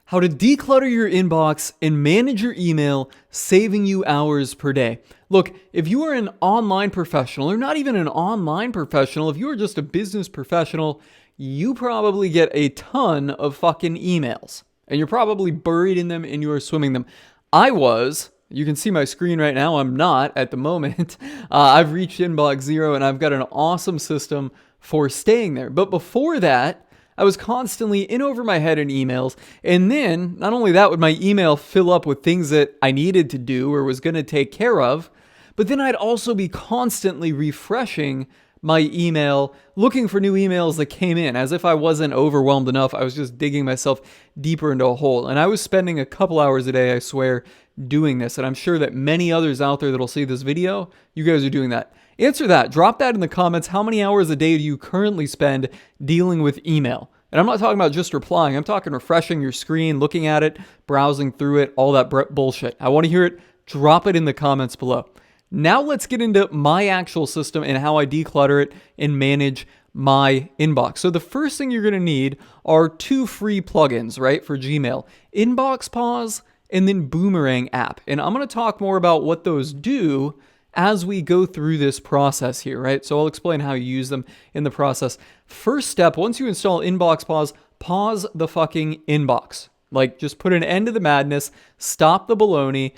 how to declutter your inbox and manage your email, saving you hours per day. Look, if you are an online professional, or not even an online professional, if you are just a business professional, you probably get a ton of fucking emails. And you're probably buried in them and you are swimming them. I was. You can see my screen right now. I'm not at the moment. I've reached inbox zero and I've got an awesome system for staying there. But before that, I was constantly in over my head in emails. And then, not only that, would my email fill up with things that I needed to do or was going to take care of, but then I'd also be constantly refreshing my email, looking for new emails that came in. As if I wasn't overwhelmed enough, I was just digging myself deeper into a hole. And I was spending a couple hours a day, I swear, doing this. And I'm sure that many others out there that'll see this video, you guys are doing that. Answer that. Drop that in the comments. How many hours a day do you currently spend dealing with email? And I'm not talking about just replying. I'm talking refreshing your screen, looking at it, browsing through it, all that bullshit. I want to hear it. Drop it in the comments below. Now let's get into my actual system and how I declutter it and manage my inbox. So the first thing you're going to need are 2 free plugins, right, for Gmail. Inbox Pause and then Boomerang app. And I'm going to talk more about what those do as we go through this process here, right? So I'll explain how you use them in the process. First step, once you install Inbox Pause, pause the fucking inbox. Like, just put an end to the madness, stop the baloney,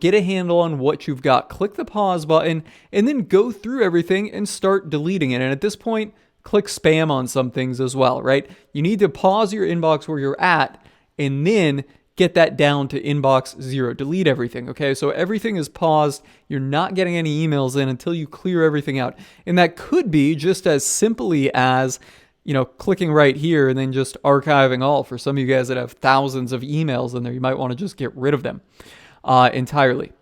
get a handle on what you've got. Click the pause button and then go through everything and start deleting it. And at this point, click spam on some things as well, right? You need to pause your inbox where you're at and then get that down to inbox zero. Delete everything, okay? So everything is paused. You're not getting any emails in until you clear everything out. And that could be just as simply as, clicking right here and then just archiving all. For some of you guys that have thousands of emails in there, you might want to just get rid of them entirely.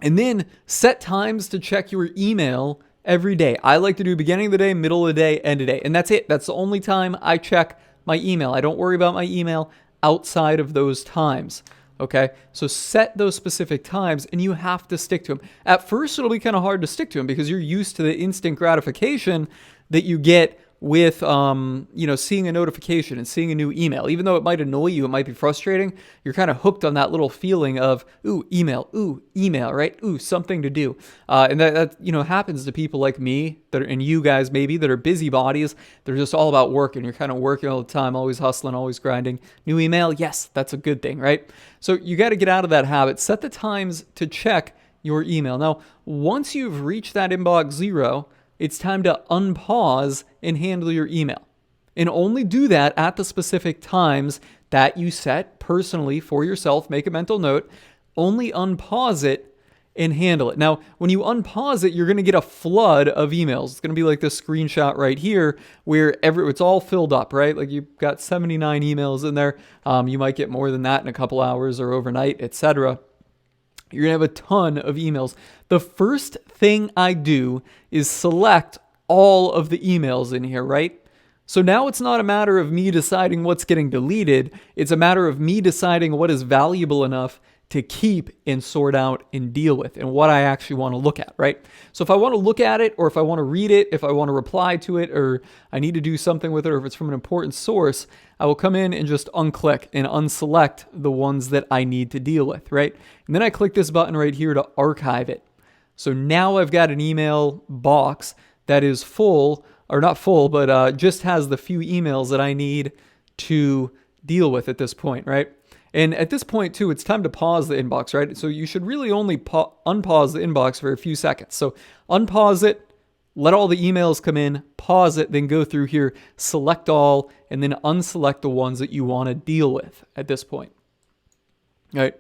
And then set times to check your email every day. I like to do beginning of the day, middle of the day, end of the day. And that's it. That's the only time I check my email. I don't worry about my email outside of those times. Okay, so set those specific times and you have to stick to them. At first, it'll be kind of hard to stick to them because you're used to the instant gratification that you get with, seeing a notification and seeing a new email. Even though it might annoy you, it might be frustrating, you're kind of hooked on that little feeling of, ooh, email, right? Ooh, something to do. And that happens to people like me and you guys maybe that are busybodies. They're just all about work and you're kind of working all the time, always hustling, always grinding. New email, yes, that's a good thing, right? So you got to get out of that habit. Set the times to check your email. Now, once you've reached that inbox zero, it's time to unpause and handle your email. And only do that at the specific times that you set personally for yourself. Make a mental note. Only unpause it and handle it. Now, when you unpause it, you're going to get a flood of emails. It's going to be like this screenshot right here where it's all filled up, right? Like you've got 79 emails in there. You might get more than that in a couple hours or overnight, etc. You're going to have a ton of emails. The first thing I do is select all of the emails in here, right? So now it's not a matter of me deciding what's getting deleted. It's a matter of me deciding what is valuable enough to keep and sort out and deal with and what I actually want to look at, right? So if I want to look at it or if I want to read it, if I want to reply to it or I need to do something with it or if it's from an important source, I will come in and just unclick and unselect the ones that I need to deal with, right? And then I click this button right here to archive it. So now I've got an email box that is full, or not full, but just has the few emails that I need to deal with at this point, right? And at this point, too, it's time to pause the inbox, right? So you should really only unpause the inbox for a few seconds. So unpause it, let all the emails come in, pause it, then go through here, select all, and then unselect the ones that you want to deal with at this point. All right.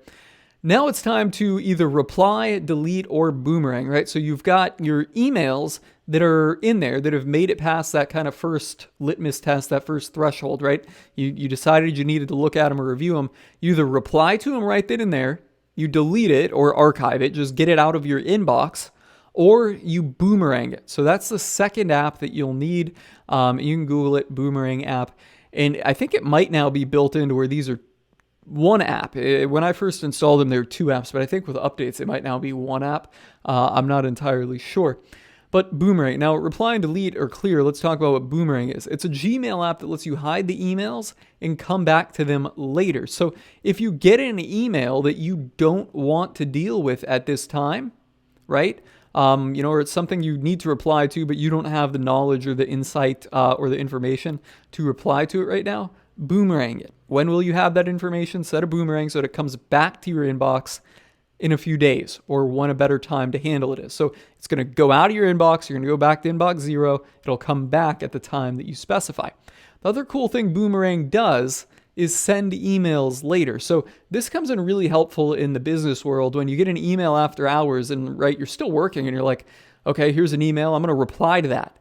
Now it's time to either reply, delete, or boomerang, right? So you've got your emails that are in there that have made it past that kind of first litmus test, that first threshold, right? You decided you needed to look at them or review them. You either reply to them right then and there, you delete it or archive it, just get it out of your inbox, or you boomerang it. So that's the second app that you'll need. You can Google it, Boomerang app. And I think it might now be built into where these are one app. When I first installed them, there were 2 apps, but I think with updates, it might now be one app. I'm not entirely sure. But Boomerang. Now, Reply and Delete are clear. Let's talk about what Boomerang is. It's a Gmail app that lets you hide the emails and come back to them later. So if you get an email that you don't want to deal with at this time, right? Or it's something you need to reply to, but you don't have the knowledge or the insight or the information to reply to it right now, Boomerang it. When will you have that information? Set a boomerang so that it comes back to your inbox in a few days, or when a better time to handle it is. So it's going to go out of your inbox. You're going to go back to inbox 0. It'll come back at the time that you specify. The other cool thing Boomerang does is send emails later. So this comes in really helpful in the business world when you get an email after hours and you're still working and you're like, okay, here's an email. I'm going to reply to that.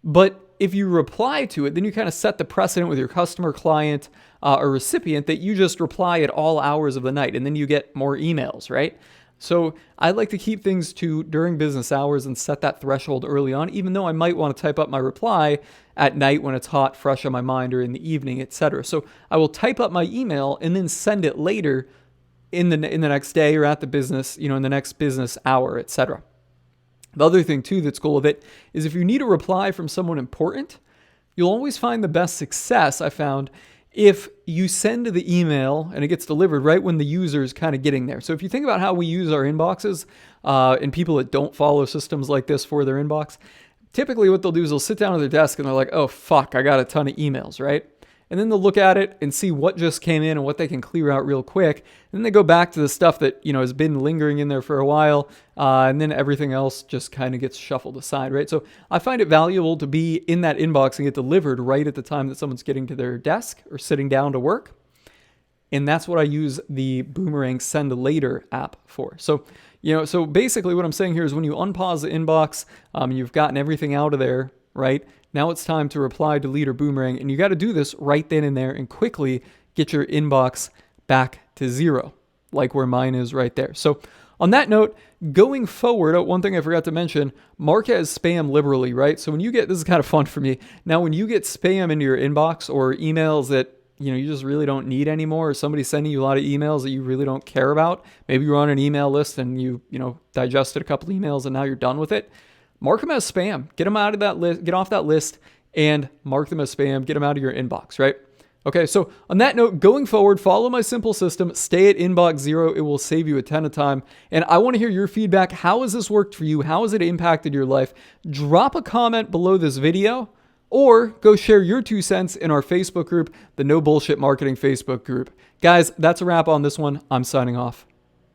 But if you reply to it, then you kind of set the precedent with your customer, client, or recipient that you just reply at all hours of the night, and then you get more emails, right? So I like to keep things to during business hours and set that threshold early on, even though I might want to type up my reply at night when it's hot, fresh on my mind, or in the evening, etc. So I will type up my email and then send it later in the next day or at the business, in the next business hour, etc. The other thing, too, that's cool with it is if you need a reply from someone important, you'll always find the best success, I found, if you send the email and it gets delivered right when the user is kind of getting there. So if you think about how we use our inboxes and people that don't follow systems like this for their inbox, typically what they'll do is they'll sit down at their desk and they're like, oh, fuck, I got a ton of emails, right? And then they'll look at it and see what just came in and what they can clear out real quick. And then they go back to the stuff that, has been lingering in there for a while. And then everything else just kind of gets shuffled aside, right? So I find it valuable to be in that inbox and get delivered right at the time that someone's getting to their desk or sitting down to work. And that's what I use the Boomerang Send Later app for. So, so basically what I'm saying here is when you unpause the inbox, you've gotten everything out of there, right? Now it's time to reply, delete, or boomerang, and you got to do this right then and there and quickly get your inbox back to 0, like where mine is right there. So on that note, going forward, one thing I forgot to mention, mark as spam liberally, right? So when you get, this is kind of fun for me. Now, when you get spam into your inbox or emails that you just really don't need anymore, or somebody sending you a lot of emails that you really don't care about, maybe you're on an email list and you digested a couple emails and now you're done with it, mark them as spam. Get them out of that list, get off that list, and mark them as spam. Get them out of your inbox, right? Okay, so on that note, going forward, follow my simple system. Stay at inbox 0. It will save you a ton of time. And I want to hear your feedback. How has this worked for you? How has it impacted your life? Drop a comment below this video, or go share your 2 cents in our Facebook group, the No Bullshit Marketing Facebook group. Guys, that's a wrap on this one. I'm signing off.